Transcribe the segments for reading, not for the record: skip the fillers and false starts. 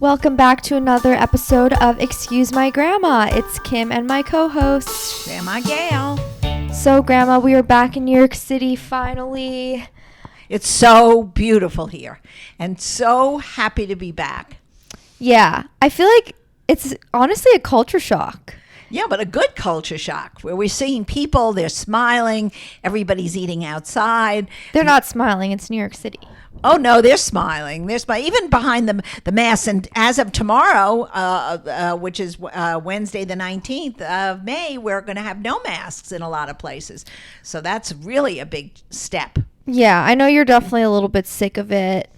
Welcome back to another episode of Excuse My Grandma. It's Kim and my co-host, Grandma Gail. So, Grandma, we are back in New York City finally. It's so beautiful here and so happy to be back. Yeah, I feel like it's honestly a culture shock. Yeah, but a good culture shock where we're seeing people, they're smiling, everybody's eating outside. They're not smiling, it's New York City. Oh, no, they're smiling. They're smiling, even behind the masks. And as of tomorrow, which is Wednesday, the 19th of May, we're going to have no masks in a lot of places. So that's really a big step. Yeah, I know you're definitely a little bit sick of it.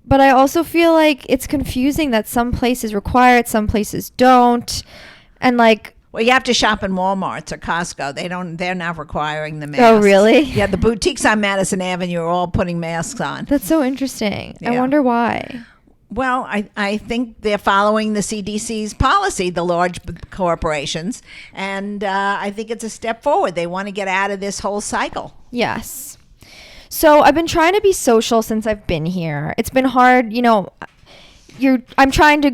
But I also feel like it's confusing that some places require it, some places don't. And well, you have to shop in Walmart or Costco. They're not requiring the masks. Oh, really? Yeah, the boutiques on Madison Avenue are all putting masks on. That's so interesting. Yeah. I wonder why. Well, I think they're following the CDC's policy, the large corporations, and I think it's a step forward. They want to get out of this whole cycle. Yes. So I've been trying to be social since I've been here. It's been hard, I'm trying to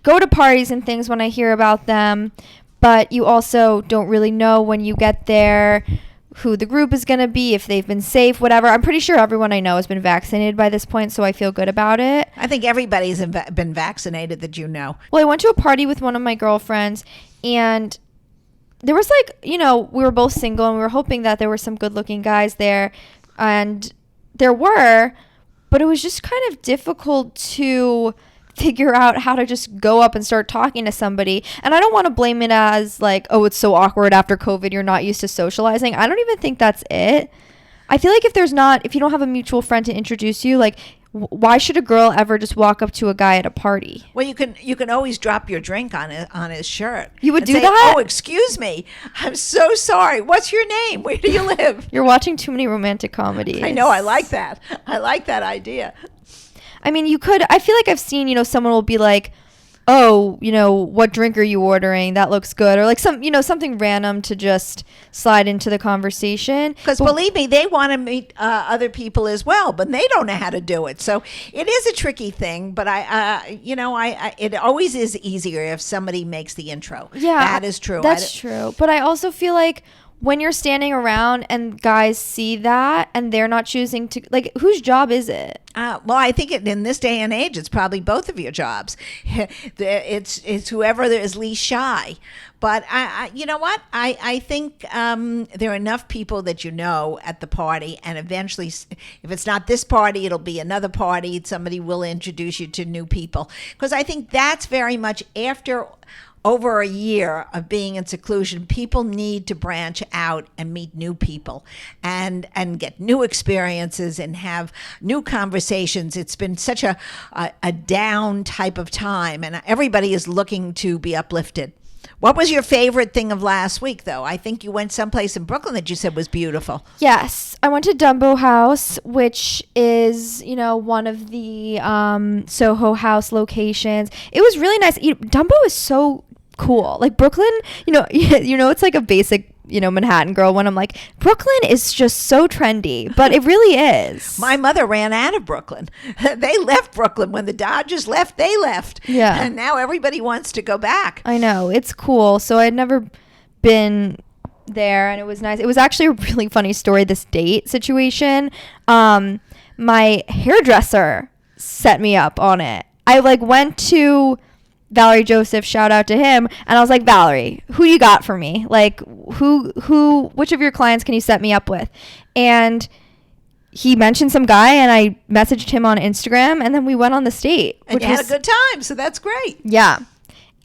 go to parties and things when I hear about them, but you also don't really know when you get there who the group is going to be, if they've been safe, whatever. I'm pretty sure everyone I know has been vaccinated by this point, so I feel good about it. I think everybody's been vaccinated that you know. Well, I went to a party with one of my girlfriends, and there was we were both single, and we were hoping that there were some good-looking guys there, and there were, but it was just kind of difficult to figure out how to just go up and start talking to somebody. And I don't want to blame it as it's so awkward after COVID, you're not used to socializing. I don't even think that's it. I feel like if you don't have a mutual friend to introduce you, why should a girl ever just walk up to a guy at a party? Well, you can always drop your drink on his shirt. You would and do say, that? Oh, excuse me. I'm so sorry. What's your name? Where do you live? You're watching too many romantic comedies. I know. I like that. I like that idea. I mean, you could. I feel like I've seen, someone will be like, oh, what drink are you ordering? That looks good. Or something random to just slide into the conversation. Because believe me, they want to meet other people as well, but they don't know how to do it. So it is a tricky thing, but it always is easier if somebody makes the intro. Yeah, that is true. That's true. But I also feel like when you're standing around and guys see that and they're not choosing to, whose job is it? Well, I think in this day and age, it's probably both of your jobs. It's whoever is least shy. But you know what? I think there are enough people that at the party, and eventually, if it's not this party, it'll be another party. Somebody will introduce you to new people. Because I think that's very much after over a year of being in seclusion, people need to branch out and meet new people and get new experiences and have new conversations. It's been such a down type of time, and everybody is looking to be uplifted. What was your favorite thing of last week, though? I think you went someplace in Brooklyn that you said was beautiful. Yes. I went to Dumbo House, which is, one of the Soho House locations. It was really nice. Dumbo is so cool. Brooklyn, it's like a basic, Manhattan girl when I'm like, Brooklyn is just so trendy, but it really is. My mother ran out of Brooklyn. They left Brooklyn. When the Dodgers left, they left. Yeah. And now everybody wants to go back. I know. It's cool. So I'd never been there, and it was nice. It was actually a really funny story, this date situation. My hairdresser set me up on it. I went to Valerie Joseph, shout out to him, and I was like, Valerie, who you got for me? Which of your clients can you set me up with? And he mentioned some guy, and I messaged him on Instagram, and then we went on the date. And you had a good time, so that's great. Yeah.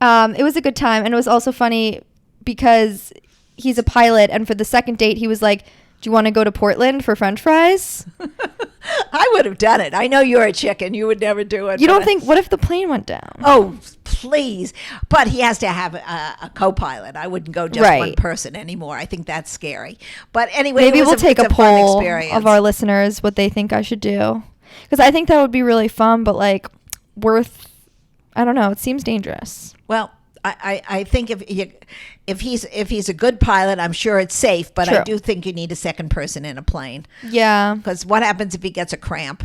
It was a good time, and it was also funny because he's a pilot, and for the second date, he was like, do you want to go to Portland for French fries? I would have done it. I know you're a chicken. You would never do it. You don't think, what if the plane went down? Oh, please. But he has to have a co-pilot. I wouldn't go just one person anymore. I think that's scary. But anyway, maybe we'll take a poll of our listeners what they think I should do. Because I think that would be really fun, but I don't know. It seems dangerous. Well, I think if he's a good pilot, I'm sure it's safe, but True. I do think you need a second person in a plane. Yeah. Because what happens if he gets a cramp?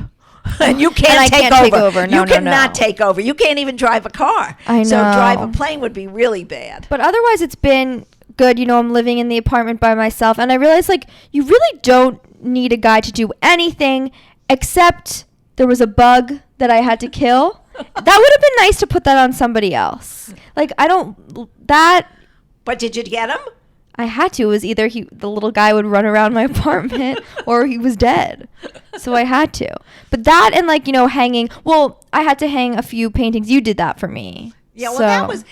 And you And I can't take can't take over. over. No, you no, cannot no. take over. You can't even drive a car. I So know. drive a plane would be really bad. But otherwise, it's been good. I'm living in the apartment by myself. And I realized, like, you really don't need a guy to do anything except there was a bug that I had to kill. That would have been nice to put that on somebody else. Like, But did you get him? I had to. It was either the little guy would run around my apartment or he was dead. So I had to. But that and, like, hanging. Well, I had to hang a few paintings. You did that for me. Yeah, well, that was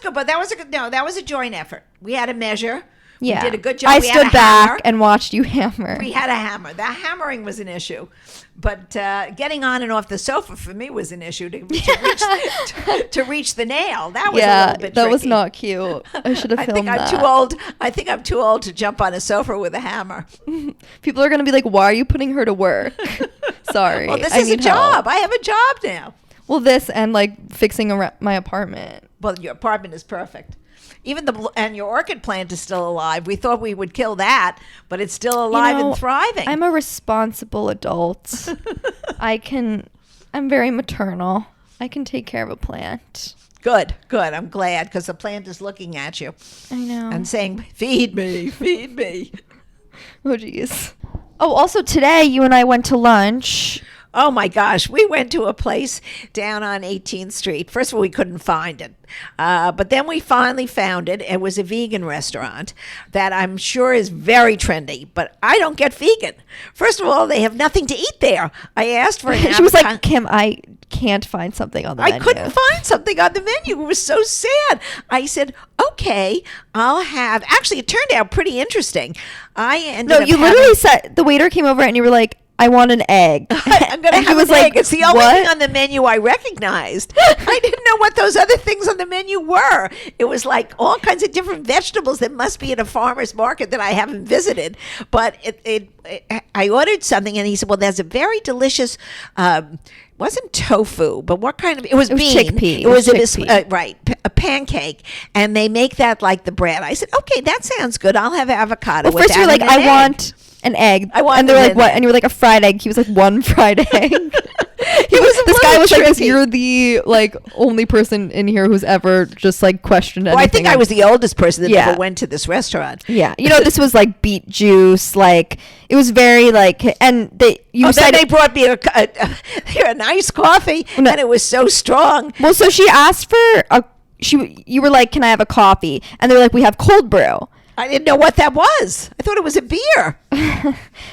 good, but that was a joint effort. We had a measure. Yeah. We did a good job. I We had stood a hammer. back and watched you hammer. We had a hammer. That hammering was an issue. But getting on and off the sofa for me was an issue to reach the nail. That was a little bit tricky. That was not cute. I should have filmed that. I think I'm too old to jump on a sofa with a hammer. People are going to be like, why are you putting her to work? Sorry. Well, this I is a need help. job. I have a job now. Well, this and, like, fixing my apartment. Well, your apartment is perfect. Even and your orchid plant is still alive. We thought we would kill that, but it's still alive and thriving. I'm a responsible adult. I'm very maternal. I can take care of a plant. Good. I'm glad because the plant is looking at you. I know. And saying, feed me, feed me. Oh, geez. Oh, also today you and I went to lunch. Oh my gosh, we went to a place down on 18th Street. First of all, we couldn't find it. But then we finally found it. It was a vegan restaurant that I'm sure is very trendy, but I don't get vegan. First of all, they have nothing to eat there. I asked for an She was like, Kim, I can't find something on the menu. I couldn't find something on the menu. It was so sad. I said, okay, I'll have. Actually, it turned out pretty interesting. Literally said, the waiter came over and you were like, I want an egg. I'm going to have an egg. It's the only thing on the menu I recognized. I didn't know what those other things on the menu were. It was like all kinds of different vegetables that must be at a farmer's market that I haven't visited. But I ordered something and he said, well, there's a very delicious, wasn't tofu, but what kind of, it was bean. Chickpea. It was a pancake. And they make that like the bread. I said, okay, that sounds good. I'll have avocado with first that. You were like, I want an egg. And they're like, what? And you were like, a fried egg. He was like, one fried egg. This guy was like, you're the like only person in here who's ever just like questioned anything. Well, I think I was the oldest person that ever went to this restaurant. Yeah. This was like beet juice. Like it was very like, and then they brought me a nice coffee and it was so strong. Well, so she asked for you were like, can I have a coffee? And they're like, we have cold brew. I didn't know what that was. I thought it was a beer.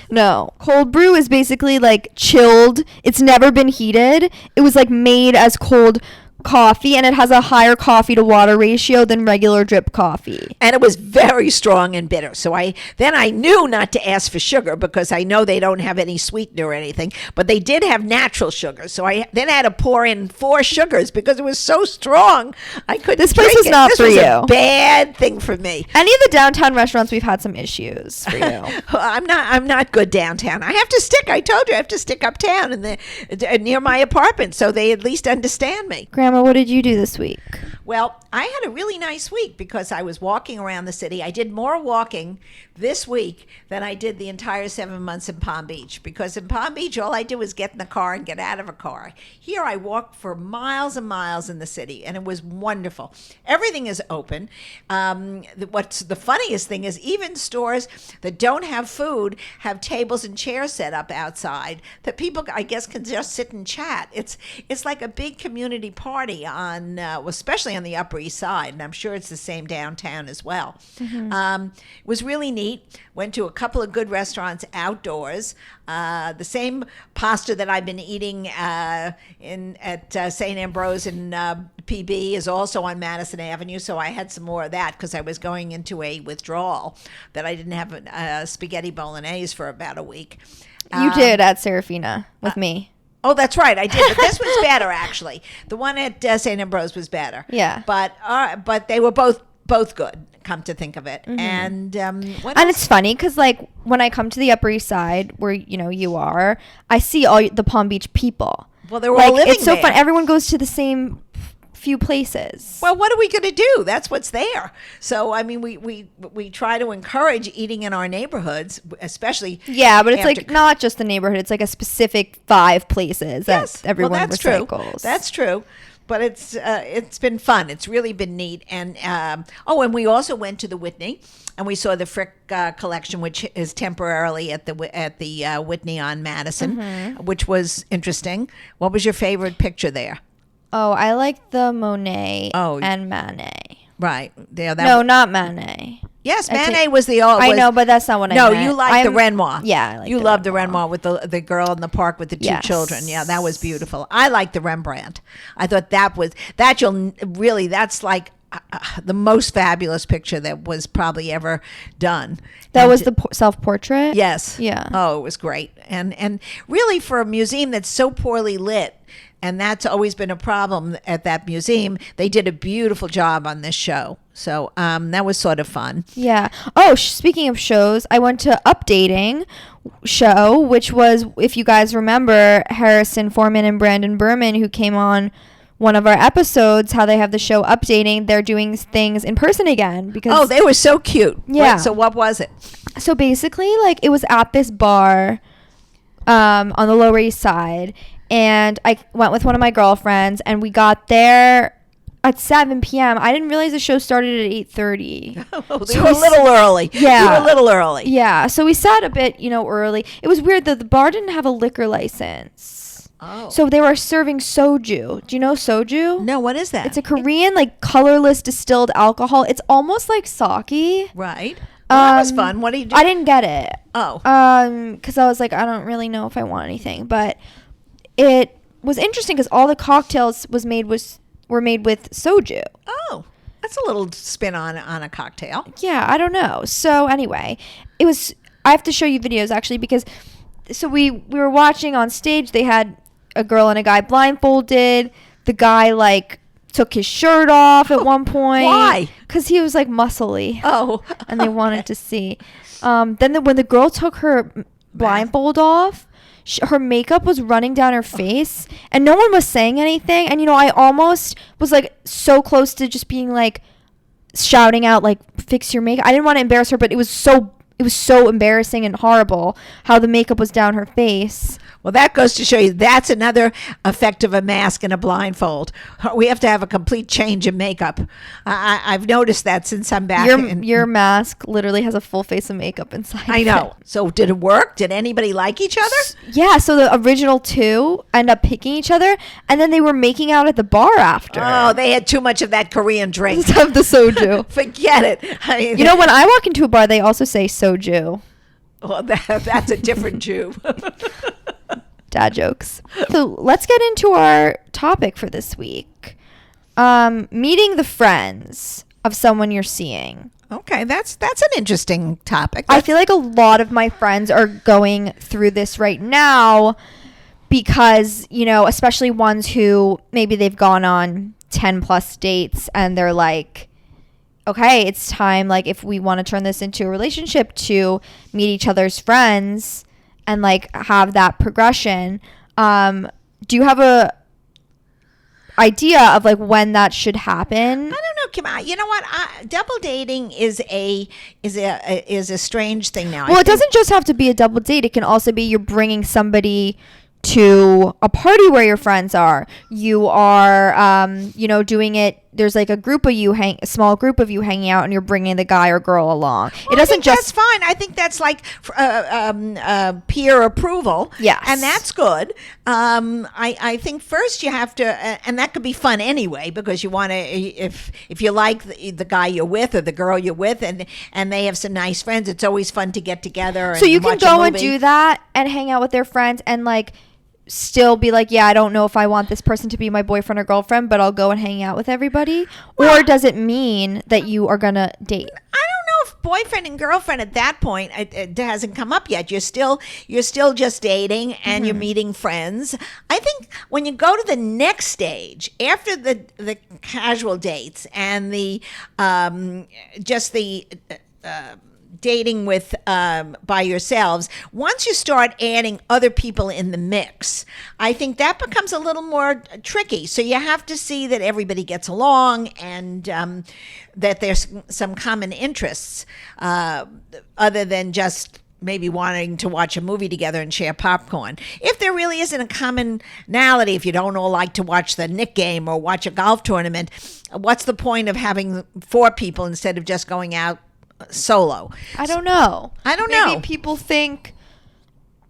No. Cold brew is basically like chilled. It's never been heated. It was like made as cold coffee and it has a higher coffee to water ratio than regular drip coffee. And it was very strong and bitter. So I knew not to ask for sugar because I know they don't have any sweetener or anything, but they did have natural sugar. So I then had to pour in 4 sugars because it was so strong. I couldn't This place drink was it. not this for was you. A bad thing for me. Any of the downtown restaurants, we've had some issues for you. I'm not good downtown. I have to stick. I told you I have to stick uptown near my apartment so they at least understand me. Grandma, what did you do this week? Well, I had a really nice week because I was walking around the city. I did more walking this week than I did the entire 7 months in Palm Beach, because in Palm Beach, all I did was get in the car and get out of a car. Here, I walked for miles and miles in the city, and it was wonderful. Everything is open. What's the funniest thing is even stores that don't have food have tables and chairs set up outside that people, I guess, can just sit and chat. It's like a big community party on, especially on the Upper East Side, and I'm sure it's the same downtown as well. Mm-hmm. It was really neat. Went to a couple of good restaurants outdoors. The same pasta that I've been eating at St. Ambrose in PB is also on Madison Avenue, so I had some more of that because I was going into a withdrawal that I didn't have spaghetti bolognese for about a week. You did at Serafina with me. Oh, that's right, I did. But this was better, actually. The one at St. Ambrose was better. Yeah. But they were both good, come to think of it. Mm-hmm. And it's funny because like when I come to the Upper East Side where you are, I see all the Palm Beach people. Well, they're all living It's so there. fun. Everyone goes to the same few places. Well, what are we going to do? That's what's there. So, I mean, we try to encourage eating in our neighborhoods, especially. Yeah, but it's after- like not just the neighborhood. It's like a specific 5 places that everyone that's recycles. True. That's true. But it's been fun. It's really been neat. And and we also went to the Whitney, and we saw the Frick collection, which is temporarily at the Whitney on Madison, which was interesting. What was your favorite picture there? Oh, I like the Monet and Manet. Right. Not Manet. Yes, Manet was the old. I know, but that's not what I meant. No, you like the Renoir. Yeah, I like you the love the Renoir. Renoir with the girl in the park with the 2 children. Yeah, that was beautiful. I like the Rembrandt. I thought that's like the most fabulous picture that was probably ever done. That was the self-portrait? Yes. Yeah. Oh, it was great. And really for a museum that's so poorly lit, and that's always been a problem at that museum, they did a beautiful job on this show. So that was sort of fun. Yeah. Oh, speaking of shows, I went to Updating show, which was, if you guys remember, Harrison Foreman and Brandon Berman, who came on one of our episodes, how they have the show Updating. They're doing things in person again because they were so cute. Yeah. So what was it? So basically, like, it was at this bar on the Lower East Side, and I went with one of my girlfriends, and we got there at 7 p.m. I didn't realize the show started at 8:30. You were a little early. Yeah. You were a little early. Yeah. So we sat a bit, early. It was weird that the bar didn't have a liquor license. Oh. So they were serving soju. Do you know soju? No, what is that? It's a Korean, like, colorless distilled alcohol. It's almost like sake. Right. Well, that was fun. What did you do? I didn't get it. Oh. Because I was like, I don't really know if I want anything. But it was interesting because all the cocktails were made with soju. Oh, that's a little spin on a cocktail. Yeah, I don't know. So anyway, I have to show you videos actually because we were watching on stage. They had a girl and a guy blindfolded. The guy like took his shirt off at one point. Why? Because he was like muscly. Oh. And they wanted to see. Then when the girl took her blindfold off, her makeup was running down her face, and no one was saying anything. And I almost was like so close to just being like shouting out like, "Fix your makeup." I didn't want to embarrass her, but it was so embarrassing and horrible how the makeup was down her face. Well, that goes to show you that's another effect of a mask and a blindfold. We have to have a complete change in makeup. I've noticed that since I'm back. Your mask literally has a full face of makeup inside. I know. So did it work? Did anybody like each other? Yeah. So the original 2 end up picking each other, and then they were making out at the bar after. Oh, they had too much of that Korean drink. Of the soju. Forget it. I mean, when I walk into a bar, they also say soju. Well, that's a different Jew. Dad jokes. So let's get into our topic for this week. Meeting the friends of someone you're seeing. Okay, that's an interesting topic. I feel like a lot of my friends are going through this right now because, especially ones who maybe they've gone on 10 plus dates and they're like, okay, it's time, like, if we want to turn this into a relationship, to meet each other's friends and like have that progression. Do you have a idea of like when that should happen? I don't know, Kim. You know what? Double dating is a strange thing now. Well, it doesn't just have to be a double date. It can also be you're bringing somebody to a party where your friends are. You are, doing it. There's like a small group of you hanging out, and you're bringing the guy or girl along. Well, it doesn't that's fine. I think that's like peer approval. Yes. And that's good. I think first you have to, and that could be fun anyway, because you want to, if you like the guy you're with or the girl you're with, and they have some nice friends, it's always fun to get together. So you can watch a go and movie. do that and hang out with their friends and like still be like, yeah, I don't know if I want this person to be my boyfriend or girlfriend, but I'll go and hang out with everybody. Or does it mean that you are gonna date? I don't know if boyfriend and girlfriend at that point, it hasn't come up yet. You're still just dating and you're meeting friends. I think when you go to the next stage after the casual dates and the dating with by yourselves, once you start adding other people in the mix, I think that becomes a little more tricky. So you have to see that everybody gets along and that there's some common interests other than just maybe wanting to watch a movie together and share popcorn. If there really isn't a commonality, if you don't all like to watch the Knick game or watch a golf tournament, what's the point of having 4 people instead of just going out solo? I don't know. Maybe people think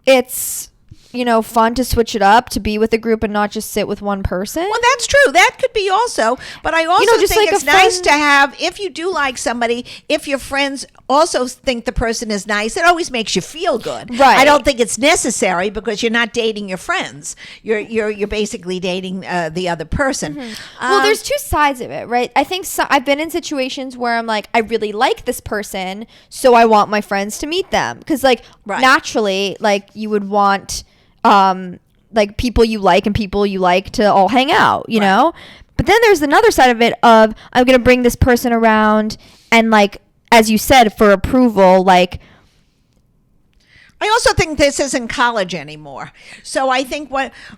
it's, fun to switch it up, to be with a group and not just sit with one person. Well, that's true. That could be also. But I also just think like it's nice to have, if you do like somebody, if your friends also think the person is nice, it always makes you feel good. Right. I don't think it's necessary because you're not dating your friends. You're basically dating the other person. Well, there's 2 sides of it, right? I think I've been in situations where I'm like, I really like this person, so I want my friends to meet them. Because, naturally, you would want people you like and people you like to all hang out, you know? But then there's another side of it of, I'm going to bring this person around and, as you said, for approval, I also think this isn't college anymore. So I think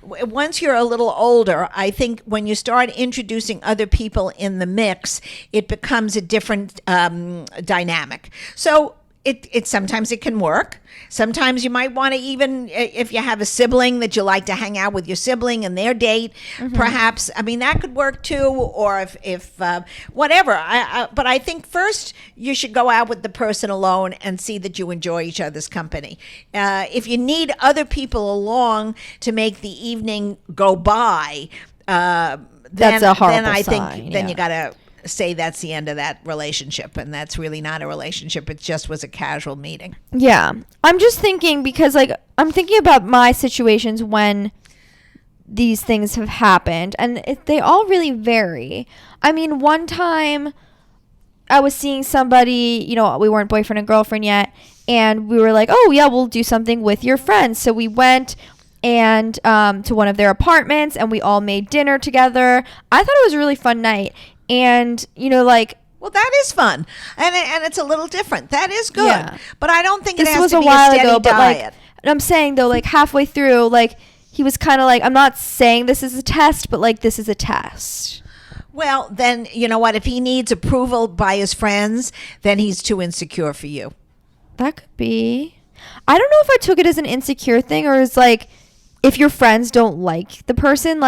once you're a little older, I think when you start introducing other people in the mix, it becomes a different dynamic. So it sometimes it can work. Sometimes you might want to, even if you have a sibling that you like, to hang out with your sibling and their date, perhaps. I mean, that could work too. Or if whatever. But I think first you should go out with the person alone and see that you enjoy each other's company. If you need other people along to make the evening go by, that's a horrible then I sign, think then you got to say that's the end of that relationship, and that's really not a relationship. It just was a casual meeting. Yeah. I'm just thinking because I'm thinking about my situations when these things have happened, and they all really vary. I mean, one time I was seeing somebody, we weren't boyfriend and girlfriend yet, and we were like, oh yeah, we'll do something with your friends. So we went and to one of their apartments, and we all made dinner together. I thought it was a really fun night. And, well, that is fun, and it's a little different. That is good, yeah. But I don't think this it has was to a be while a steady ago. But diet. I'm saying though, halfway through, he was kind of I'm not saying this is a test, but this is a test. Well, then you know what? If he needs approval by his friends, then he's too insecure for you. That could be. I don't know if I took it as an insecure thing or as if your friends don't like the person,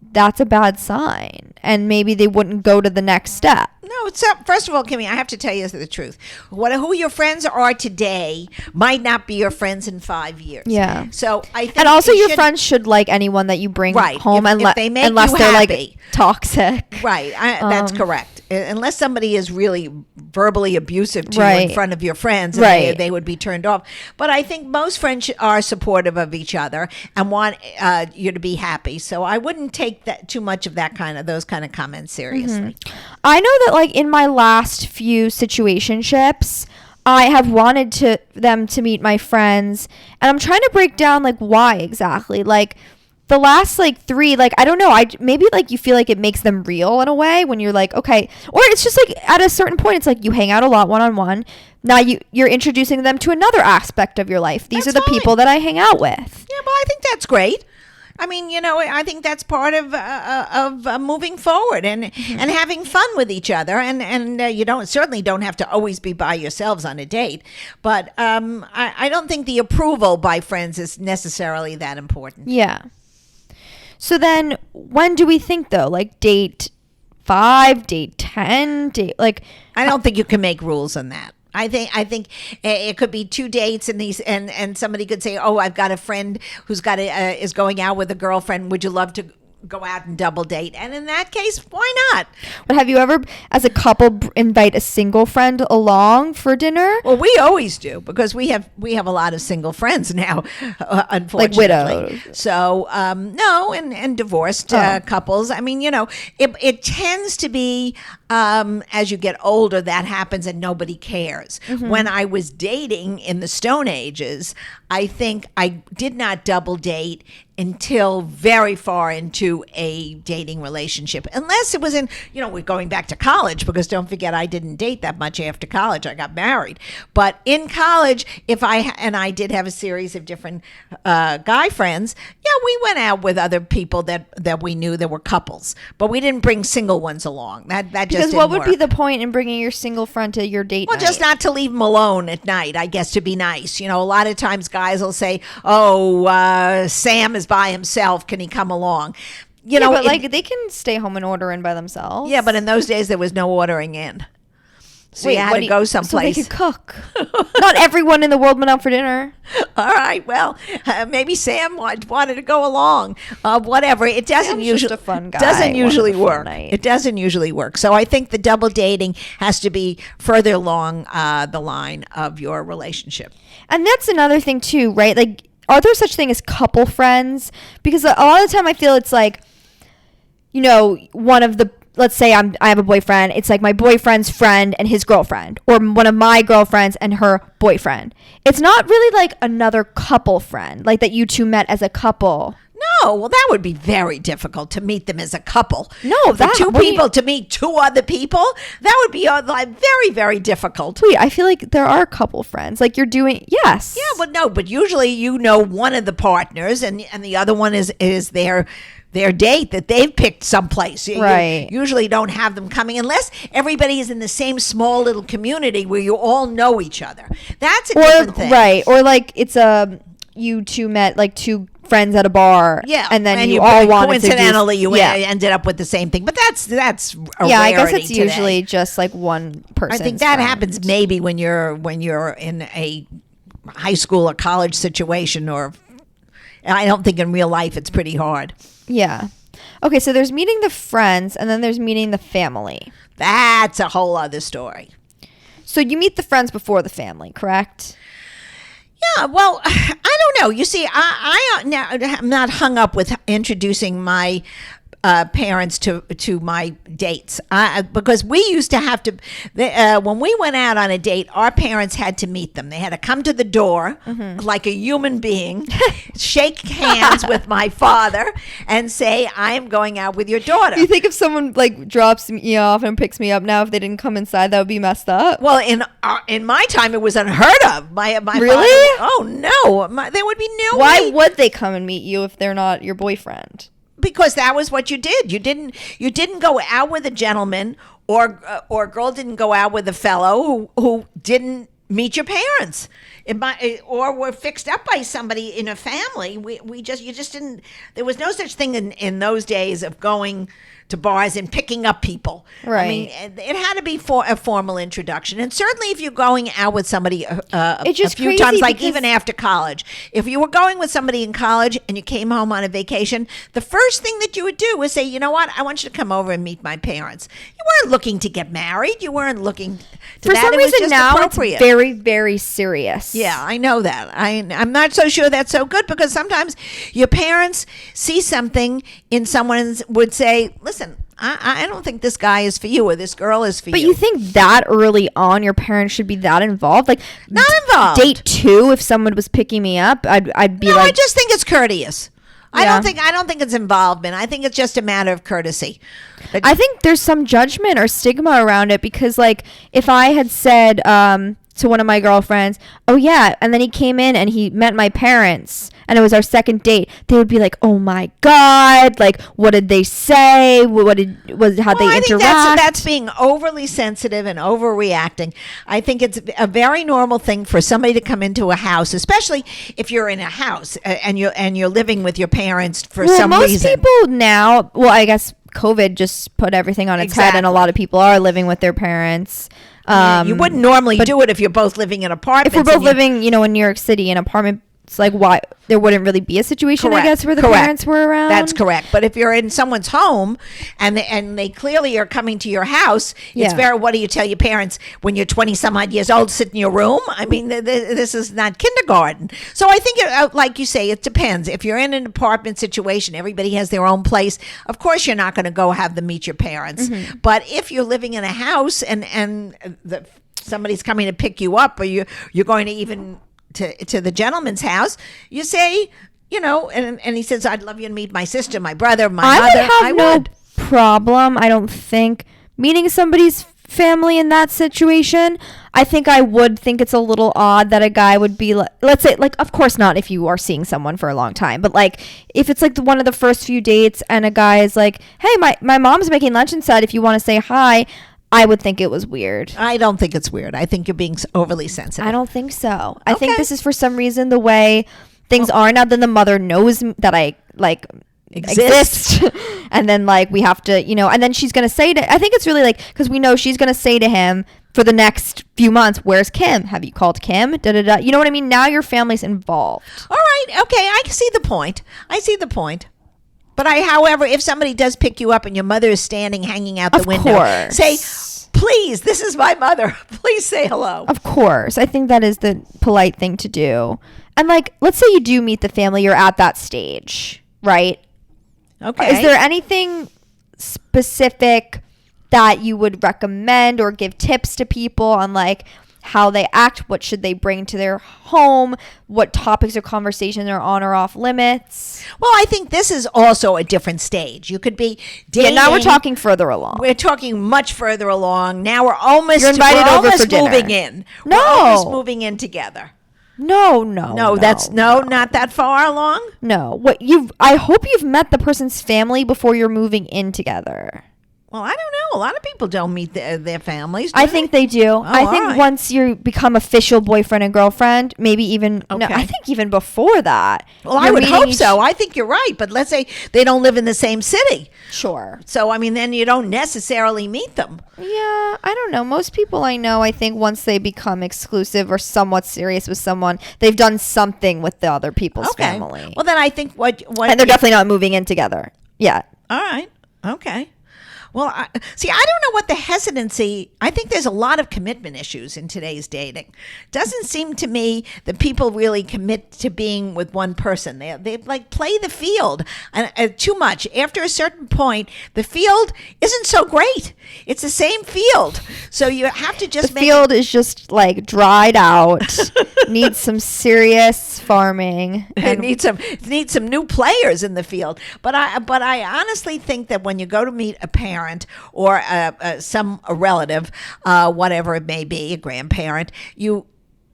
that's a bad sign, and maybe they wouldn't go to the next step. No, first of all, Kimmy, I have to tell you the truth. Who your friends are today might not be your friends in 5 years. Yeah. So I think, and also your friends should like anyone that you bring home, if they make unless you they're happy. Toxic. Right. That's correct. Unless somebody is really verbally abusive to you in front of your friends, and they would be turned off. But I think most friends are supportive of each other and want you to be happy. So I wouldn't take that too much of those kind of comments seriously. I know that in my last few situationships, I have wanted them to meet my friends, and I'm trying to break down why exactly. The last 3, I don't know, maybe you feel it makes them real in a way when you're okay, or it's just at a certain point it's you hang out a lot one-on-one. Now you're introducing them to another aspect of your life. These are the people that I hang out with. Yeah, well, I think that's great. I mean, I think that's part of moving forward and having fun with each other. And you certainly don't have to always be by yourselves on a date. But I don't think the approval by friends is necessarily that important. Yeah. So then when do we think though? Date 5, date 10, date I don't think you can make rules on that. I think it could be 2 dates and somebody could say, oh, I've got a friend who's is going out with a girlfriend. Would you love to go out and double date? And in that case, why not? But have you ever, as a couple, invite a single friend along for dinner? Well, we always do because we have a lot of single friends now, unfortunately. Widows. So no, and divorced couples. I mean, it tends to be as you get older, that happens and nobody cares. Mm-hmm. When I was dating in the Stone Ages, I think I did not double date until very far into a dating relationship, unless it was in, we're going back to college, because don't forget, I didn't date that much after college. I got married. But in college, I did have a series of different guy friends. Yeah, we went out with other people that we knew that were couples, but we didn't bring single ones along. That just Because didn't what would work. be the point in bringing your single friend to your date Well, night? just not to leave them alone at night, I guess, to be nice. A lot of times guys will say, "Oh, Sam is by himself. Can he come along?" But like they can stay home and order in by themselves. Yeah, but in those days there was no ordering in, so you had to go someplace. So they could cook. Not everyone in the world went out for dinner. All right, well, maybe Sam wanted to go along. Whatever. It doesn't Sam's usually just a fun guy. Doesn't usually Wanted a fun work. night. It doesn't usually work. So I think the double dating has to be further along the line of your relationship. And that's another thing too, right? Like, are there such thing as couple friends? Because a lot of the time I feel it's like, one of the, let's say I have a boyfriend. It's like my boyfriend's friend and his girlfriend, or one of my girlfriends and her boyfriend. It's not really like another couple friend, like that you two met as a couple. No, well, that would be very difficult to meet them as a couple. No, for two people to meet two other people, that would be very, very difficult. Wait, I feel like there are couple friends. Like you're doing, yes. Yeah, but usually one of the partners, and the other one is their date that they've picked someplace. Right. You usually don't have them coming unless everybody is in the same small little community where you all know each other. That's a different thing. Right. Or like it's you two met like two friends at a bar. Yeah. And then you all wanted coincidentally to you ended up with the same thing. But that's a I guess rarity it's today. usually just like one person. I think that happens maybe when you're in a high school or college situation, or I don't think in real life it's pretty hard. Yeah. Okay, so there's meeting the friends and then there's meeting the family. That's a whole other story. So you meet the friends before the family, correct? Yeah, well, I don't know. You see, I'm not hung up with introducing my parents to my dates, because we used to have to. When we went out on a date, our parents had to meet them. They had to come to the door like a human being, shake hands with my father, and say, "I am going out with your daughter." You think if someone like drops me off and picks me up now, if they didn't come inside, that would be messed up? Well, in my time, it was unheard of. My Really? Father, oh no, there would be no Why way. would they come and meet you if they're not your boyfriend? Because that was what you did. You didn't go out with a gentleman, or a girl didn't go out with a fellow who didn't meet your parents, or were fixed up by somebody in a family. You just didn't. There was no such thing in those days of going to bars and picking up people. Right. I mean, it had to be for a formal introduction, and certainly if you're going out with somebody a just few crazy times, like because- even after college, if you were going with somebody in college and you came home on a vacation, the first thing that you would do was say, "You know what? I want you to come over and meet my parents." You weren't looking to get married. You weren't looking to For that. some It was reason just now appropriate. it's very, very serious. Yeah, I know that. I'm not so sure that's so good, because sometimes your parents see something in someone and would say, "Listen, I don't think this guy is for you, or this girl is for But you." you think that early on your parents should be that involved? Like Not involved. Date 2, if someone was picking me up, I'd be No, like, I just think it's courteous. I Yeah. don't think it's involvement. I think it's just a matter of courtesy. But I think there's some judgment or stigma around it, because like if I had said to one of my girlfriends, "Oh yeah," and then he came in and he met my parents and it was our second date, they would be like, "Oh my God, like what did they say? How'd Well, they I think interact?" that's being overly sensitive and overreacting. I think it's a very normal thing for somebody to come into a house, especially if you're in a house and you're living with your parents for some most reason. people now, well, I guess COVID just put everything on its head, and a lot of people are living with their parents. You wouldn't normally do it if you're both living in apartments. If we're both living, in New York City in apartment it's like why there wouldn't really be a situation, I guess, where the Correct. parents were around. That's correct. But if you're in someone's home and they clearly are coming to your house, it's very, what do you tell your parents when you're 20 some odd years old, sit in your room? I mean, this is not kindergarten. So I think, like you say, it depends. If you're in an apartment situation, everybody has their own place. Of course, you're not going to go have them meet your parents. Mm-hmm. But if you're living in a house and somebody's coming to pick you up, or you're going to even to the gentleman's house, you say, and he says, I'd love you to meet my sister, my brother, my mother. I would have no problem, I don't think, meeting somebody's family in that situation. I think I would think it's a little odd that a guy would be like, let's say, like, of course not if you are seeing someone for a long time, but like if it's like one of the first few dates and a guy is like, hey, my mom's making lunch and said if you want to say hi, I would think it was weird. I don't think it's weird. I think you're being overly sensitive. I don't think so. I think this is for some reason the way things are now. Then the mother knows that I like exist. And then like we have to, and then she's going to say I think it's really like, because we know she's going to say to him for the next few months, where's Kim? Have you called Kim? Da, da, da. You know what I mean? Now your family's involved. All right. Okay. I see the point. But however, if somebody does pick you up and your mother is standing, hanging out the window, say, please, this is my mother. Please say hello. Of course. I think that is the polite thing to do. And like, let's say you do meet the family, you're at that stage, right? Okay. Is there anything specific that you would recommend or give tips to people on like how they act? What should they bring to their home? What topics or conversations are on or off limits? Well, I think this is also a different stage. You could be dating. Yeah, now we're talking further along. We're talking much further along. Now we're almost, You're invited over for dinner. Moving in. No. We're almost moving in together. No, that's not that far along. No. I hope you've met the person's family before you're moving in together. Well, I don't know. A lot of people don't meet their families. I think they do. I think once you become official boyfriend and girlfriend, maybe even, no, I think even before that. Well, I would hope so. I think you're right. But let's say they don't live in the same city. Sure. So, I mean, then you don't necessarily meet them. Yeah, I don't know. Most people I know, I think once they become exclusive or somewhat serious with someone, they've done something with the other people's family. Well, then I think what and they're definitely not moving in together. Yeah. All right. Okay. Well, I don't know what the hesitancy. I think there's a lot of commitment issues in today's dating. Doesn't seem to me that people really commit to being with one person. They like play the field too much. After a certain point, the field isn't so great. It's the same field, so you have to just. The field is just like dried out. Needs some serious farming. It needs some new players in the field. But I honestly think that when you go to meet a parent or a relative, whatever it may be, a grandparent, you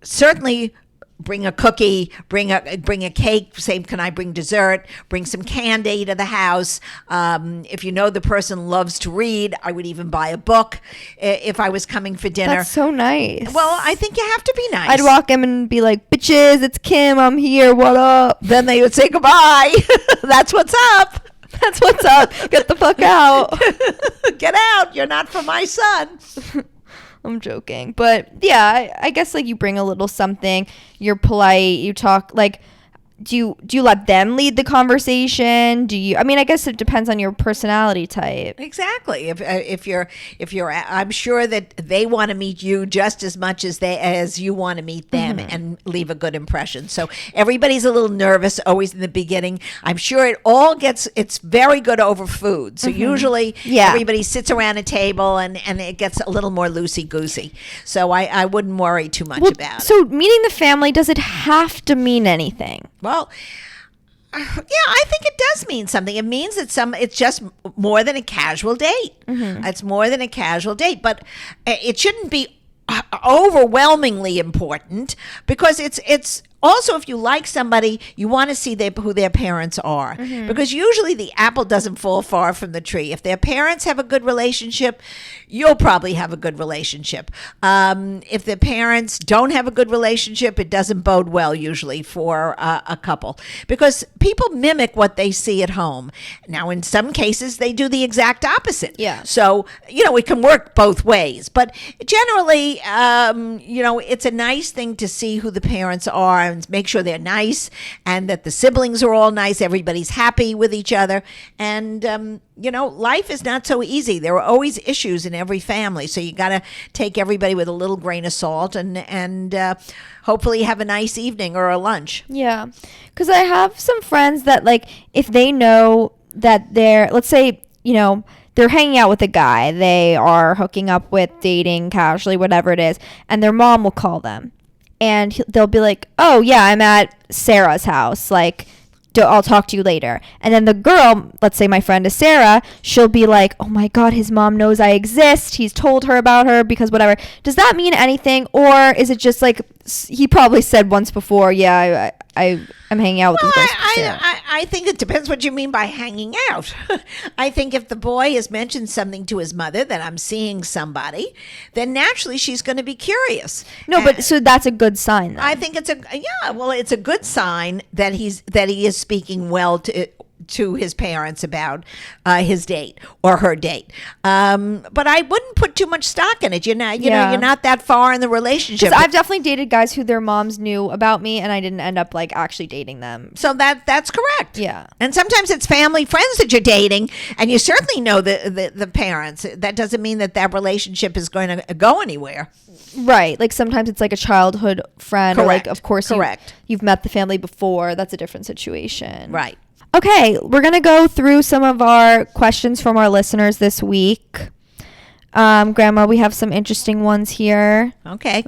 certainly bring a cookie, bring a cake, say, can I bring dessert, bring some candy to the house. If you know the person loves to read, I would even buy a book if I was coming for dinner. That's so nice. Well, I think you have to be nice. I'd walk in and be like, bitches, it's Kim, I'm here, what up? Then they would say goodbye. That's what's up. That's what's up. Get the fuck out. Get out. You're not for my son. I'm joking. But yeah, I guess like you bring a little something. You're polite. You talk like, do you let them lead the conversation? I guess it depends on your personality type. Exactly. If you're, I'm sure that they want to meet you just as much as you want to meet them, and leave a good impression. So everybody's a little nervous always in the beginning. I'm sure it's very good over food. So usually everybody sits around a table and it gets a little more loosey-goosey. So I wouldn't worry too much about it. So meeting the family, does it have to mean anything? Well, yeah, I think it does mean something. It means that it's just more than a casual date. It's more than a casual date, but it shouldn't be overwhelmingly important, because it's also, if you like somebody, you want to see who their parents are, because usually the apple doesn't fall far from the tree. If their parents have a good relationship, you'll probably have a good relationship. If the parents don't have a good relationship, it doesn't bode well usually for a couple, because people mimic what they see at home. Now, in some cases, they do the exact opposite. Yeah. So, it can work both ways. But generally, it's a nice thing to see who the parents are and make sure they're nice and that the siblings are all nice. Everybody's happy with each other. And, life is not so easy. There are always issues in every family. So you got to take everybody with a little grain of salt and hopefully have a nice evening or a lunch. Yeah. Because I have some friends that, like, if they know that they're, let's say, they're hanging out with a guy, they are hooking up with, dating casually, whatever it is, and their mom will call them. And they'll be like, oh, yeah, I'm at Sarah's house. Like, I'll talk to you later. And then the girl, let's say my friend is Sarah, she'll be like, oh my God, his mom knows I exist. He's told her about her because whatever. Does that mean anything? Or is it just like he probably said once before, yeah, I'm hanging out with this girl? I think it depends what you mean by hanging out. I think if the boy has mentioned something to his mother that I'm seeing somebody, then naturally she's going to be curious. No, but so that's a good sign, then. I think it's a good sign that he is speaking well to his parents about his date or her date. But I wouldn't put too much stock in it. You're not that far in the relationship. I've definitely dated guys who their moms knew about me and I didn't end up like actually dating them. So that's correct. Yeah. And sometimes it's family friends that you're dating and you certainly know the parents. That doesn't mean that relationship is going to go anywhere. Right. Like sometimes it's like a childhood friend. Correct. Or like, of course, Correct. You've met the family before. That's a different situation. Right. Okay, we're going to go through some of our questions from our listeners this week. Grandma, we have some interesting ones here. Okay.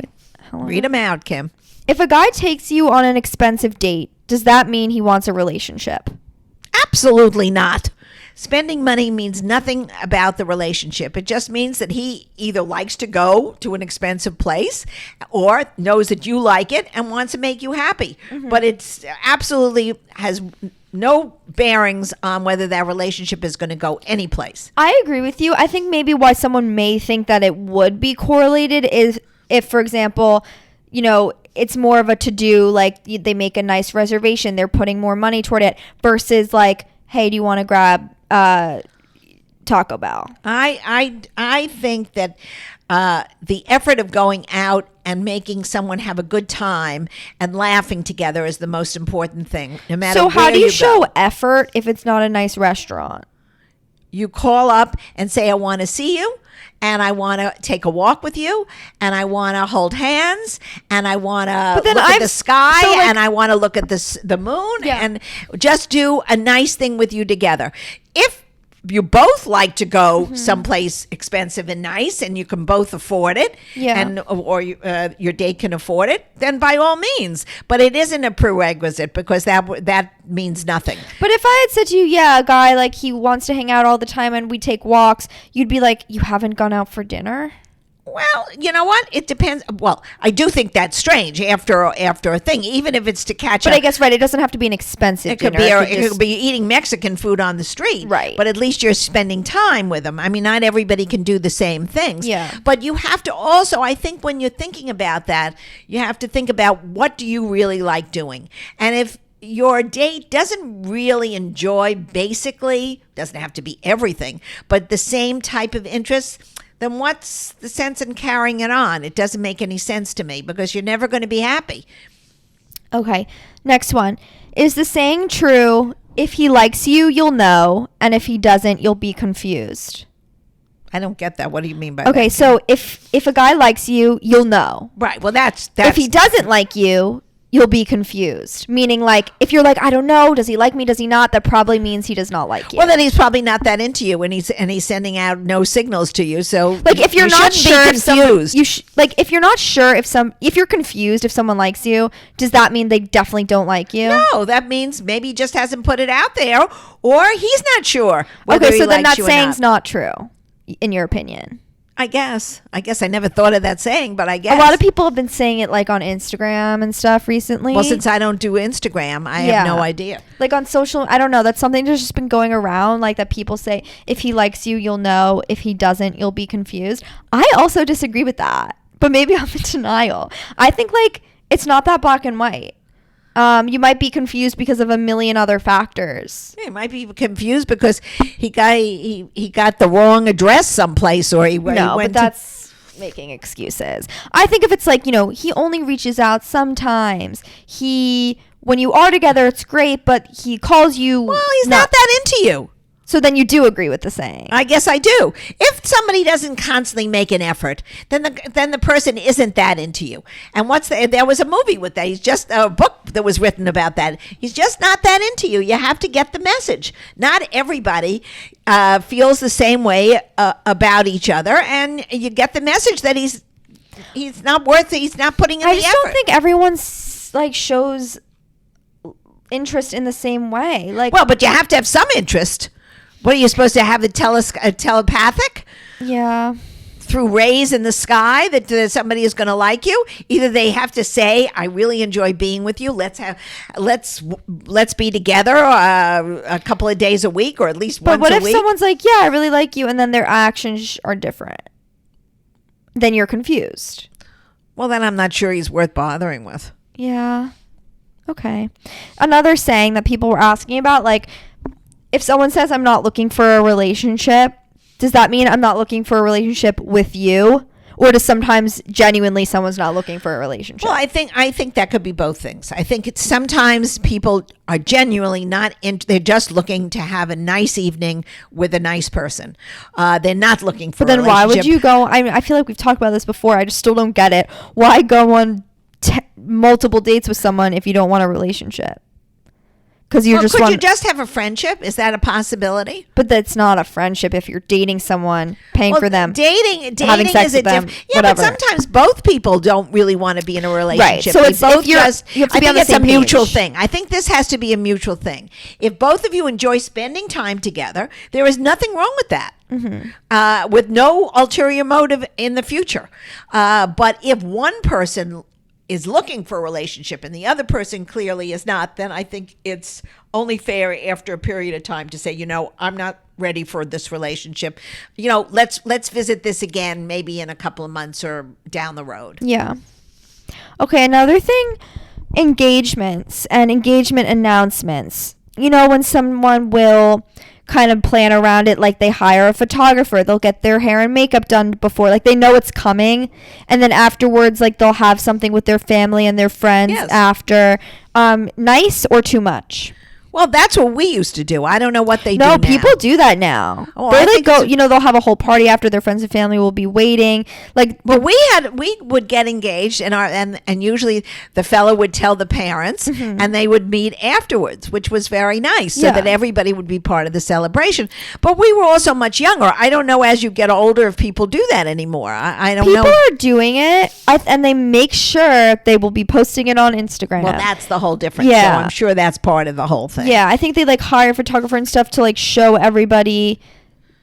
Read them out, Kim. If a guy takes you on an expensive date, does that mean he wants a relationship? Absolutely not. Spending money means nothing about the relationship. It just means that he either likes to go to an expensive place or knows that you like it and wants to make you happy. Mm-hmm. But it's absolutely has no bearings on whether that relationship is going to go anyplace. I agree with you. I think maybe why someone may think that it would be correlated is if, for example, it's more of a to-do, like they make a nice reservation, they're putting more money toward it versus like, hey, do you want to grab Taco Bell? I think that the effort of going out and making someone have a good time and laughing together is the most important thing, no matter where you go. So how do you show effort if it's not a nice restaurant? You call up and say, I want to see you, and I want to take a walk with you, and I want to hold hands, and I want to look at the sky, and I want to look at the moon, and just do a nice thing with you together. If you both like to go someplace expensive and nice and you can both afford it or your date can afford it, then by all means. But it isn't a prerequisite because that means nothing. But if I had said to you, yeah, a guy, like he wants to hang out all the time and we take walks, you'd be like, you haven't gone out for dinner? Well, you know what? It depends. Well, I do think that's strange after a thing, even if it's to catch up. But I guess, right, it doesn't have to be an expensive dinner. It could be eating Mexican food on the street. Right. But at least you're spending time with them. I mean, not everybody can do the same things. Yeah. But you have to also, I think when you're thinking about that, you have to think about what do you really like doing. And if your date doesn't really enjoy basically, doesn't have to be everything, but the same type of interests, then what's the sense in carrying it on? It doesn't make any sense to me because you're never going to be happy. Okay, next one. Is the saying true, if he likes you, you'll know, and if he doesn't, you'll be confused? I don't get that. What do you mean by that? Okay, so if a guy likes you, you'll know. Right, well, that's if he doesn't like you, you'll be confused. Meaning, like, if you're like, I don't know, does he like me, does he not? That probably means he does not like you. Well, then he's probably not that into you, and he's sending out no signals to you. So, like, if you're not sure if someone, if you're not sure if you're confused if someone likes you, does that mean they definitely don't like you? No, that means maybe he just hasn't put it out there, or he's not sure. Okay, so then that saying's not true, in your opinion. I guess I never thought of that saying, but I guess a lot of people have been saying it like on Instagram and stuff recently. Well, since I don't do Instagram, I have no idea. Like on social, I don't know. That's something that's just been going around, like that people say, if he likes you, you'll know. If he doesn't, you'll be confused. I also disagree with that, but maybe I'm in denial. I think like it's not that black and white. You might be confused because of a million other factors. Yeah, you might be confused because he got the wrong address someplace, or he went but that's making excuses. I think if it's like, he only reaches out sometimes. When you are together, it's great, but he calls you. Well, he's not that into you. So then you do agree with the saying. I guess I do. If somebody doesn't constantly make an effort, then the person isn't that into you. And there was a movie with that. He's just a book that was written about that. He's just not that into you. You have to get the message. Not everybody feels the same way about each other, and you get the message that he's not worth it. He's not putting in the effort. I just don't think everyone's like shows interest in the same way. Like, well, but you have to have some interest. What are you supposed to have? Telepathic? Yeah. Through rays in the sky that somebody is going to like you? Either they have to say, "I really enjoy being with you. Let's be together a couple of days a week, or at least once a week." But what if someone's like, "Yeah, I really like you," and then their actions are different? Then you're confused. Well, then I'm not sure he's worth bothering with. Yeah. Okay. Another saying that people were asking about, like, if someone says I'm not looking for a relationship, does that mean I'm not looking for a relationship with you? Or does sometimes genuinely someone's not looking for a relationship? Well, I think that could be both things. I think it's sometimes people are genuinely not they're just looking to have a nice evening with a nice person. They're not looking for a relationship. But then why would you go? I feel like we've talked about this before. I just still don't get it. Why go on multiple dates with someone if you don't want a relationship? Because you could you just have a friendship? Is that a possibility? But that's not a friendship if you're dating someone, paying for them, dating having sex is with them. Yeah, whatever. but sometimes both people don't really want to be in a relationship. Right. So it's both you have to be on the it's same a mutual page. thing. I think this has to be a mutual thing. If both of you enjoy spending time together, there is nothing wrong with that. Mm-hmm. With no ulterior motive in the future. But if one person is looking for a relationship and the other person clearly is not, then I think it's only fair after a period of time to say, I'm not ready for this relationship. Let's visit this again, maybe in a couple of months or down the road. Yeah. Okay, another thing, engagements and engagement announcements. When someone will kind of plan around it, like they hire a photographer, they'll get their hair and makeup done before, like they know it's coming, and then afterwards, like they'll have something with their family and their friends after. Nice or too much? Well, that's what we used to do. I don't know what they do now. No, people do that now. Oh, they like go, they'll have a whole party after, their friends and family will be waiting. Like, but we would get engaged and usually the fellow would tell the parents and they would meet afterwards, which was very nice, so that everybody would be part of the celebration. But we were also much younger. I don't know as you get older if people do that anymore. I don't know. People are doing it, and they make sure they will be posting it on Instagram. Well, that's the whole difference. Yeah. So I'm sure that's part of the whole thing. Yeah, I think they like hire a photographer and stuff to like show everybody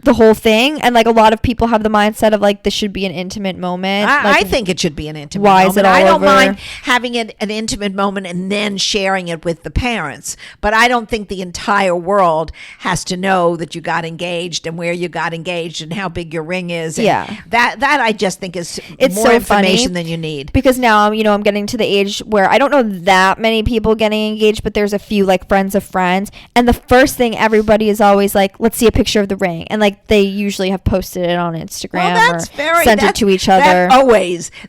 the whole thing, and like a lot of people have the mindset of like this should be an intimate moment. I think it should be an intimate why moment. Is it all I don't over? mind having an intimate moment and then sharing it with the parents, but I don't think the entire world has to know that you got engaged and where you got engaged and how big your ring is. And that I just think is more so information funny than you need. Because now I'm getting to the age where I don't know that many people getting engaged, but there's a few like friends of friends, and the first thing everybody is always like, let's see a picture of the ring, and like they usually have posted it on Instagram sent it to each other.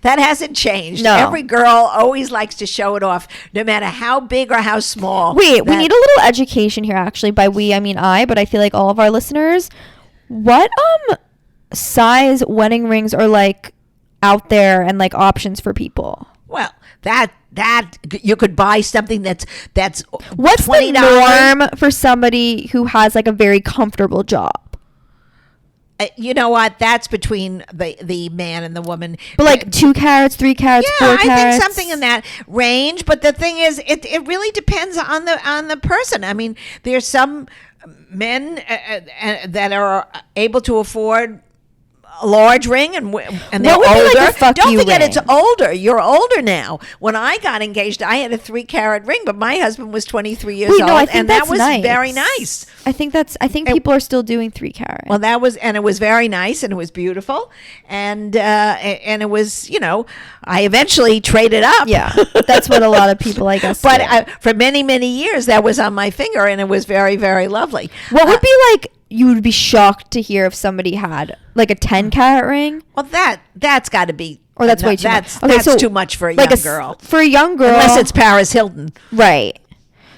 That hasn't changed. No. Every girl always likes to show it off, no matter how big or how small. Wait, we need a little education here. Actually, by we I mean I, but I feel like all of our listeners. What size wedding rings are like out there and like options for people? Well, that you could buy something that's what's $20. The norm for somebody who has like a very comfortable job? You know what? That's between the man and the woman. But like 2 carats, 3 carats, 4 carats. I think something in that range. But the thing is, it really depends on the person. I mean, there's some men that are able to afford a large ring and they're older. Like Don't forget ring? It's older. You're older now. When I got engaged, I had a 3-carat ring, but my husband was 23 years old, and that was very nice. I think people are still doing 3 carat. Well, it was very nice, and it was beautiful, and it was, I eventually traded up. Yeah, that's what a lot of people, I guess. But for many, many years, that was on my finger, and it was very, very lovely. What would be like you would be shocked to hear if somebody had like a 10-carat ring. Well, that's got to be. Or that's way too much. Okay, that's so too much for a like young girl. For a young girl. Unless it's Paris Hilton. Right.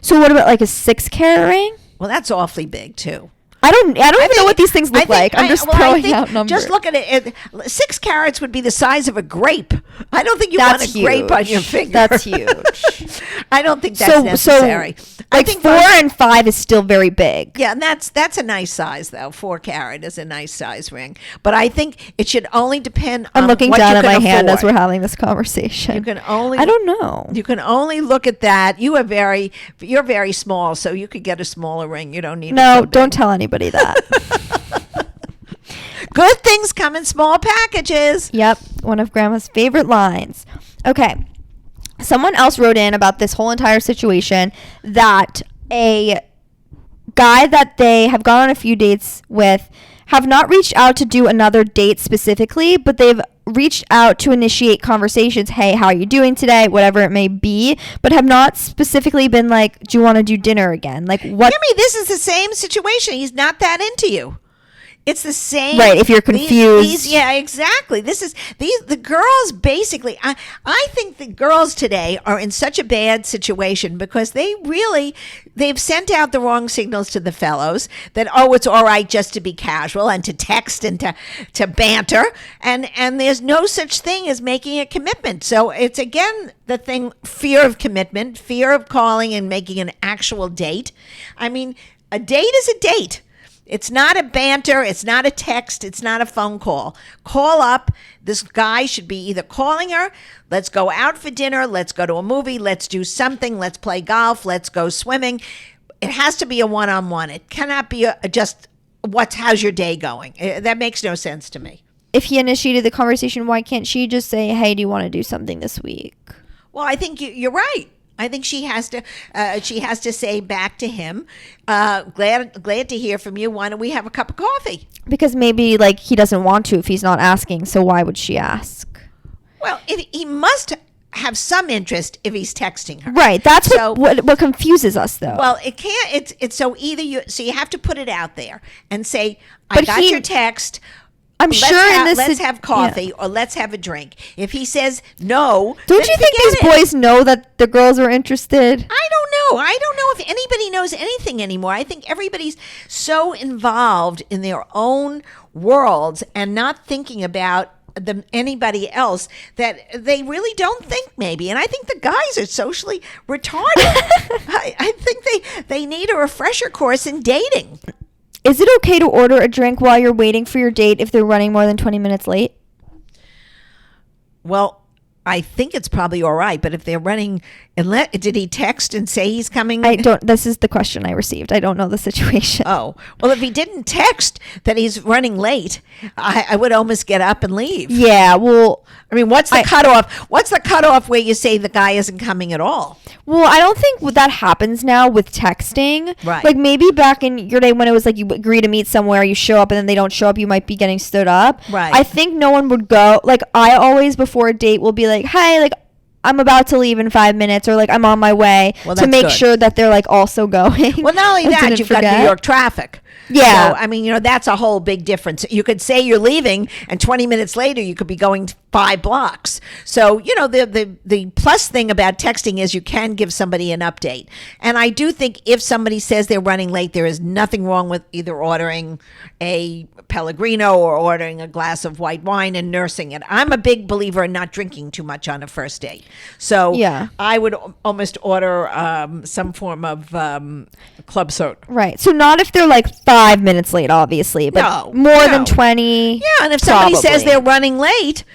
So what about like a 6-carat ring? Well, that's awfully big too. I don't even know what these things look like. I'm just throwing out numbers. Just look at it. 6 carats would be the size of a grape. I don't think you want a grape on your finger. That's huge. I don't think that's necessary. I think 4 and 5 is still very big. Yeah, and that's a nice size though. 4 carat is a nice size ring. But I think it should only depend on I'm looking what down you at can my hand afford. as we're having this conversation. You can only. I don't know. You can only look at that. You're very small, so you could get a smaller ring. You don't need. No, it so don't big. tell anybody that. Good things come in small packages. Yep, one of Grandma's favorite lines. Okay, someone else wrote in about this whole entire situation that a guy that they have gone on a few dates with have not reached out to do another date specifically, but they've reached out to initiate conversations. Hey, how are you doing today? Whatever it may be, but have not specifically been like, do you want to do dinner again? Like what? Jimmy, this is the same situation. He's not that into you. It's the same. Right, if you're confused. Yeah, exactly. The girls basically, I think the girls today are in such a bad situation because they've sent out the wrong signals to the fellows that, oh, it's all right just to be casual and to text and to banter. And there's no such thing as making a commitment. So it's, again, the thing, fear of commitment, fear of calling and making an actual date. I mean, a date is a date. It's not a banter. It's not a text. It's not a phone call. Call up. This guy should be either calling her, let's go out for dinner, let's go to a movie, let's do something, let's play golf, let's go swimming. It has to be a one-on-one. It cannot be just how's your day going? That makes no sense to me. If he initiated the conversation, why can't she just say, hey, do you want to do something this week? Well, I think you're right. I think she has to say back to him, glad to hear from you. Why don't we have a cup of coffee? Because maybe like he doesn't want to if he's not asking. So why would she ask? Well, he must have some interest if he's texting her. Right. That's what confuses us though. Well, it can't. It's so you have to put it out there and say, I got your text. Let's have coffee or let's have a drink. If he says no, don't you think these boys know that the girls are interested? I don't know. I don't know if anybody knows anything anymore. I think everybody's so involved in their own worlds and not thinking about anybody else that they really don't think maybe. And I think the guys are socially retarded. I think they need a refresher course in dating. Is it okay to order a drink while you're waiting for your date if they're running more than 20 minutes late? Well, I think it's probably all right, but if they're running, did he text and say he's coming? This is the question I received. I don't know the situation. Oh, well, if he didn't text that he's running late, I would almost get up and leave. Yeah, well, I mean, what's the cutoff? What's the cutoff where you say the guy isn't coming at all? Well, I don't think that happens now with texting. Right. Like maybe back in your day when it was like you agree to meet somewhere, you show up and then they don't show up, you might be getting stood up. Right. I think no one would go. Like I always before a date will be like, hey, like I'm about to leave in 5 minutes or like I'm on my way to make sure that they're like also going. Well, not only that, you've got New York traffic. Yeah. So, I mean, that's a whole big difference. You could say you're leaving and 20 minutes later you could be going 5 blocks. So, the plus thing about texting is you can give somebody an update. And I do think if somebody says they're running late, there is nothing wrong with either ordering a Pellegrino or ordering a glass of white wine and nursing it. I'm a big believer in not drinking too much on a first date. So yeah. I would almost order some form of club soda. Right. So not if they're like 5 minutes late, obviously, but more than 20. Yeah, and if somebody says they're running late,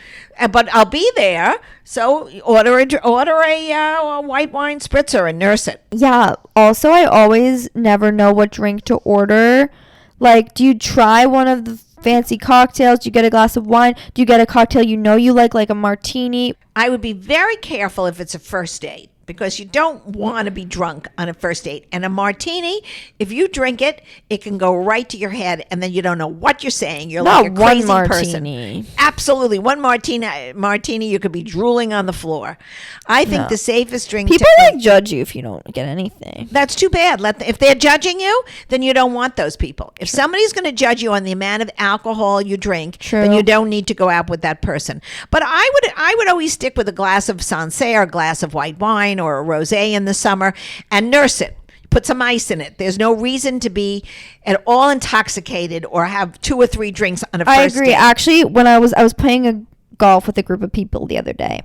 but I'll be there, so order a white wine spritzer and nurse it. Yeah. Also, I always never know what drink to order. Like, do you try one of the fancy cocktails? Do you get a glass of wine? Do you get a cocktail you like a martini? I would be very careful if it's a first date because you don't want to be drunk on a first date. And a martini, if you drink it, it can go right to your head, and then you don't know what you're saying. You're Not like a crazy one person. martini. Absolutely. One martini, you could be drooling on the floor. I think No. the safest drink. People like judge you if you don't get anything. That's too bad. If they're judging you, then you don't want those people. If somebody's going to judge you on the amount of alcohol you drink, then you don't need to go out with that person. But I would always stick with a glass of Sancerre, or a glass of white wine, or a rosé in the summer, and nurse it. Put some ice in it. There's no reason to be at all intoxicated or have 2 or 3 drinks on a first I agree. date. Actually, when I was playing a golf with a group of people the other day,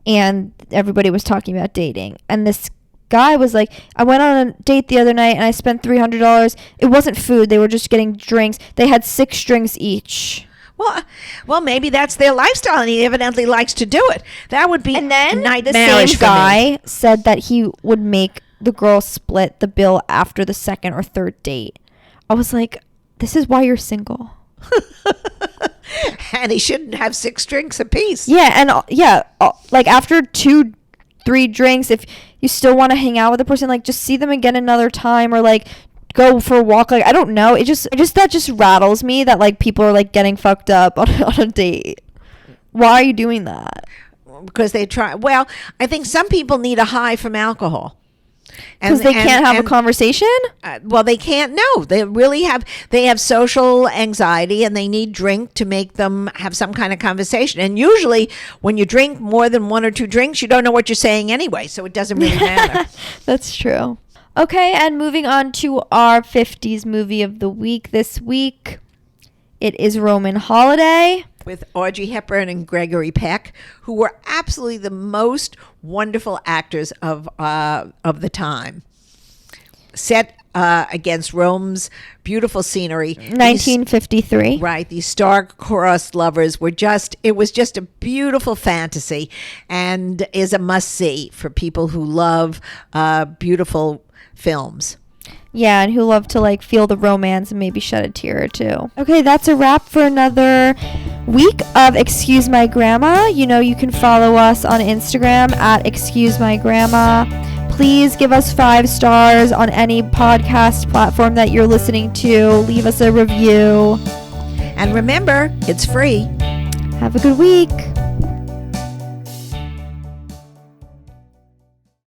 and everybody was talking about dating, and this guy was like, I went on a date the other night and I spent $300. It wasn't food. They were just getting drinks. They had 6 drinks each. Well, maybe that's their lifestyle, and he evidently likes to do it. That would be And then the nightmarish same for me. guy said that he would make the girl split the bill after the second or third date. I was like, this is why you're single. And he shouldn't have 6 drinks apiece. Yeah, and like after 2-3 drinks, if you still want to hang out with the person, like just see them again another time, or like go for a walk. Like I don't know, that just rattles me that like people are like getting fucked up on a date. Why are you doing that? Because they try. Well, I think some people need a high from alcohol. Because they can't have a conversation? Well, they can't. No, they have social anxiety, and they need drink to make them have some kind of conversation. And usually when you drink more than 1 or 2 drinks, you don't know what you're saying anyway, so it doesn't really matter. That's true. Okay, and moving on to our 50s movie of the week this week. It is Roman Holiday. With Audrey Hepburn and Gregory Peck, who were absolutely the most wonderful actors of the time. Set against Rome's beautiful scenery. 1953. Right. These star-crossed lovers it was just a beautiful fantasy, and is a must-see for people who love beautiful films. Yeah, and who love to like feel the romance and maybe shed a tear or two. Okay, that's a wrap for another week of Excuse My Grandma. You know, you can follow us on Instagram at Excuse My Grandma. Please give us 5 stars on any podcast platform that you're listening to. Leave us a review. And remember, it's free. Have a good week.